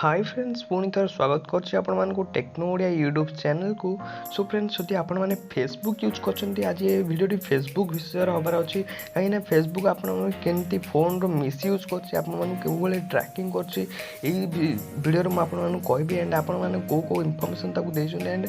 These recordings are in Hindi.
हाय फ्रेंड्स पुणी थर स्वागत करछि आपण मानको टेक्नोडिया यूट्यूब चैनल को। सो फ्रेंड्स जदि आपण माने फेसबुक यूज करछन्ती आज ये वीडियो फेसबुक विषय हबार अछि कहीं ना फेसबुक आपण माने केनती फोन रो मिस यूज करछि आपण माने केउ बेले ट्रैकिंग करछि ए वीडियो रो आपण माने कहबी एंड आपण माने को इन्फॉर्मेशन ताकू देछन एंड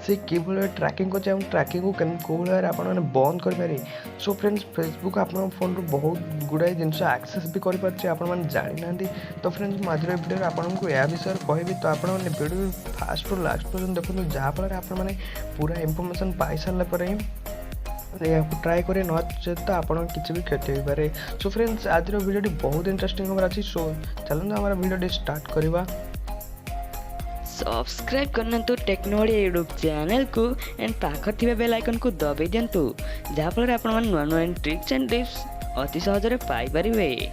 से के बेले ट्रैकिंग करछि हम ट्रैकिंग को केन को बेले आपण माने बंद कर पारे। सो फ्रेंड्स फेसबुक आपण फोन रो बहुत गुडाय जिंस एक्सेस भी कर पारछि आपण माने जानि नांदी। तो फ्रेंड्स माजरे वीडियो आपण को या विषय कहबी तो आपण माने वीडियो फास्ट टू लास्ट पर्यंत देखो जहाँ फल आपण माने पूरा इन्फॉर्मेशन पाई सारा पर ही ट्राए करें नचे तो आपड़ किसी भी क्षति हो पारे। सो फ्रेंड्स आज वीडियो बहुत इंटरेस्टिंग हमारा अच्छी। सो चलते हमारा वीडियो स्टार्ट करवा। सब्सक्राइब करना तो टेक्नोडिया यूट्यूब चैनल को एंड पाख थी बेल आइकन को दबाई दिंतु जहाँफल आप नुआ नुआ ट्रिक्स एंड टिप्स अति सहज पाई पारे।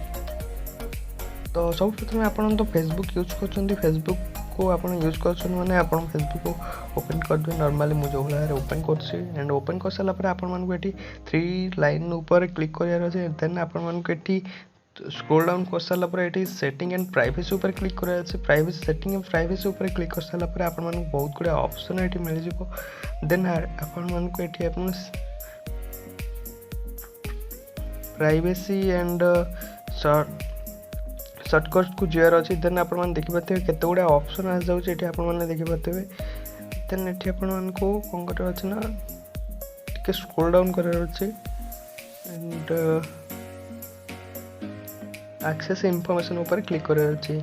तो सब प्रथम आप तो फेसबुक यूज कर फेसबुक को आप यूज कर मैंने आप फेसबुक को ओपन कर दिए। नॉर्मली मुझे भाई ओपन कर एंड ओपन कर सारापर आपको थ्री लाइन ऊपर क्लिक करार देन आपको स्क्रोल डाउन कर सारापर ये सेटिंग एंड प्राइवेसी ऊपर क्लिक करार अच्छे। प्राइवेसी सेटिंग एंड प्राइवेसी ऊपर क्लिक कर सारापर आप बहुत गुड़े ऑप्शन ये मिल जाए। देन आपको ये प्राइवेसी एंड सर्टकट को जीआर अच्छी। देन आप देखिपे केते गुड़ा ऑप्शन आ जाऊँ ये आपने देखिपे। देन ये कौन कर अच्छे ना टे स्क्रोल डाउन करार अच्छे एंड एक्सेस इनफॉरमेशन ऊपर क्लिक करार अच्छे।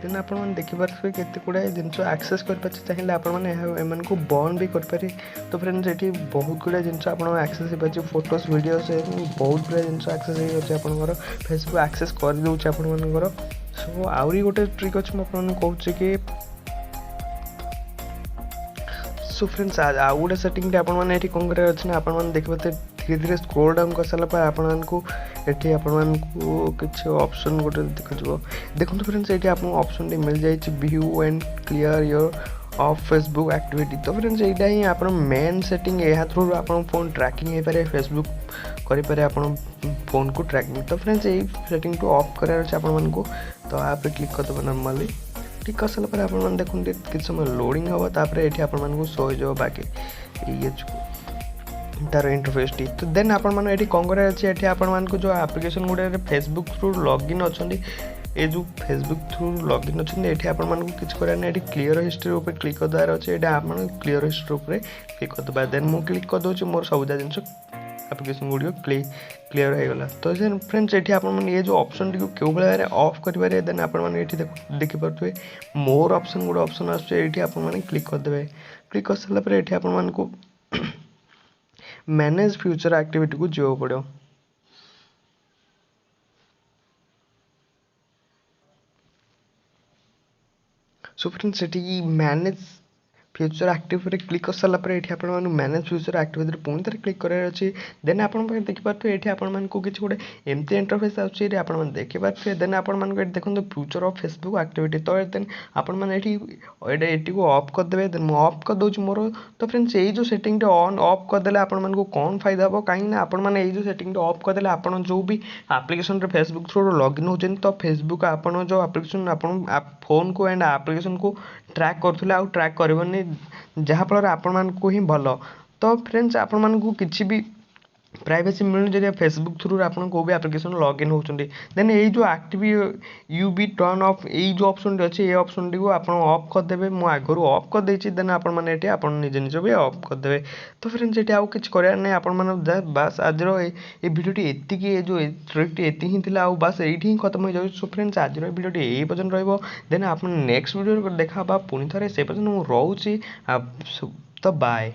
देन आप देखिपे केते गुड़ा जिनस एक्सेस कर चाहिए आपको बंद भी करें। तो फ्रेंड्स ये बहुत गुड़ा जिनस आप एक्सेस हो फोटोज वीडियोस बहुत गुड़ा जिनस एक्सेस होकर फेसबुक एक्सेस कर दूचे आपर। सो आहरी गोटे ट्रिक अच्छे मुझे कहूँ कि सो फ्रेंड्स आउ गोटे सेटिंग आपने कौन करार अच्छे ना आप देखिए धीरे धीरे स्क्रोल डाउन कर सारापर आपको ये आपको किसी ऑप्शन गोटे देखो देखो फ्रेंड्स ये आपको ऑप्शन मिल जाए view and clear your of Facebook activity. तो फ्रेंड्स यहाँ ही आप मेन सेटिंग या थ्रू आप फोन ट्रैकिंग हो पारे फेसबुक करें आप फोन को ट्रैकिंग। तो फ्रेंड्स यही सेटिंग टू ऑफ करार अच्छे आपको। तो आप क्लिक करदे नॉर्मली क्लिक कर सारापर आप देखो किसी समय लोडिंग हम तापर ये आपको शो हो बाकी ये तार इंटरफेस टी। तो देन आप कौन करार अच्छे ये आपको जो एप्लिकेशन गुड़े फेसबुक थ्रू लॉगिन अच्छा ये जो फेसबुक थ्रू लॉगिन अच्छा ये आपको किसी करार ना क्लियर हिस्ट्री ऊपर क्लिक करदार अच्छे ये आप क्लियर हिस्ट्री ऊपर क्लिक करदे। देन मुझे क्लिक करदे मोर सबुजा जिन एप्लिकेशन गुड़िक क्लियर हो गला। तो फ्रेंड्स ये आप ये जो ऑप्शन टी क्यों भाई ऑफ करेंगे देन आप देखिपे मोर ऑप्शन गोटे ऑप्शन आसटे आप क्लिक करदे। क्लिक कर सारापर ये आपको मैनेज फ्यूचर एक्टिविटी को जीव पड़ो। सो फ्रेंड्स ये मैनेज फ्यूचर एक्टिविटी क्लिक कर सारापर ये आप मैनेज फ्यूचर एक्टिविटी पुणी थे क्लिक करार अच्छे। देन आप देखिपे ये आपको किसी गोटे एमती इंटरफेस आए आप देखिपे। देन आप देखो फ्यूचर ऑफ फेसबुक एक्टिविटी। तो देन आपको ऑफ करदे। देन मुझे ऑफ कर दूसरी मोर। तो फ्रेंड्स यही जो सेटिंग ऑन ऑफ करदे आपको कौन फायदा हम कहीं आपने जो सेटिंग ऑफ करदे आप जो भी एप्लिकेशन फेसबुक थ्रू लॉगिन होती तो फेसबुक आप जो एप्लिकेशन आप फोन को एंड एप्लिकेशन को ट्रैक करुले आउ ट्रैक करबनी जहाँफल आपको ही भल। तो फ्रेंड्स आपको किसी भी प्राइवेसी मिलूँ जब फेसबुक थ्रू आप को भी एप्लिकेशन लॉगिन होती। देन ये जो active you be turn off ये जो ऑप्शन अच्छे ये ऑप्शन टी को आप ऑफ करदे। मुझे आगुरी ऑफ कर देती देन आपने आप निजे निज भी ऑफ करदे। तो फ्रेंड्स ये आउ कि करार नहीं आप बास आज ये वीडियो ये जो ट्रिक ये ही थी बास ये ही खत्म हो जाए। सो फ्रेंड्स आज वीडियो यही पर्यटन रही। देन आप नेक्स्ट वीडियो देखा पुणी थे से पर्यटन मुझे रोचे। तो बाय।